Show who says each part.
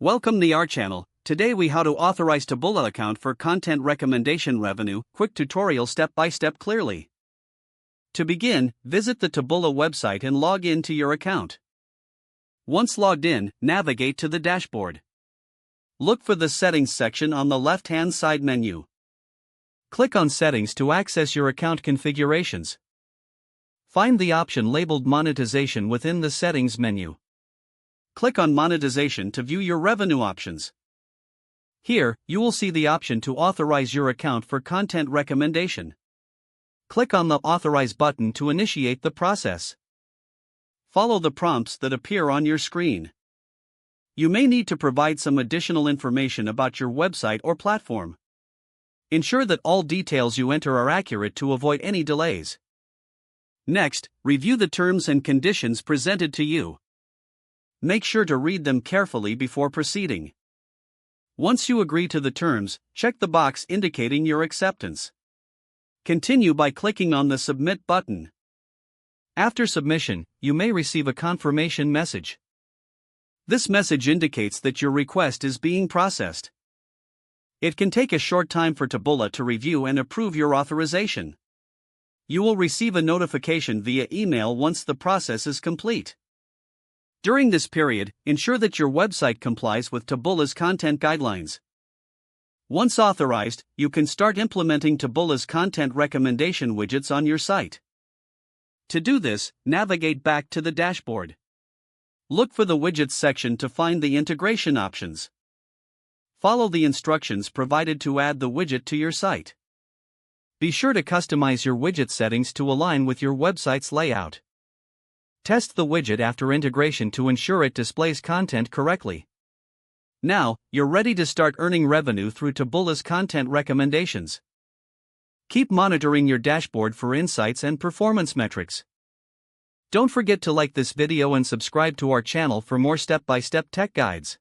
Speaker 1: Welcome to our channel. Today we how to authorize Taboola account for content recommendation revenue, quick tutorial step by step clearly. To begin, visit the Taboola website and log in to your account. Once logged in, navigate to the dashboard. Look for the settings section on the left-hand side menu. Click on settings to access your account configurations. Find the option labeled monetization within the settings menu. Click on monetization to view your revenue options. Here, you will see the option to authorize your account for content recommendation. Click on the authorize button to initiate the process. Follow the prompts that appear on your screen. You may need to provide some additional information about your website or platform. Ensure that all details you enter are accurate to avoid any delays. Next, review the terms and conditions presented to you. Make sure to read them carefully before proceeding. Once you agree to the terms, check the box indicating your acceptance. Continue by clicking on the Submit button. After submission, you may receive a confirmation message. This message indicates that your request is being processed. It can take a short time for Taboola to review and approve your authorization. You will receive a notification via email once the process is complete. During this period, ensure that your website complies with Taboola's content guidelines. Once authorized, you can start implementing Taboola's content recommendation widgets on your site. To do this, navigate back to the dashboard. Look for the Widgets section to find the integration options. Follow the instructions provided to add the widget to your site. Be sure to customize your widget settings to align with your website's layout. Test the widget after integration to ensure it displays content correctly. Now, you're ready to start earning revenue through Taboola's content recommendations. Keep monitoring your dashboard for insights and performance metrics. Don't forget to like this video and subscribe to our channel for more step-by-step tech guides.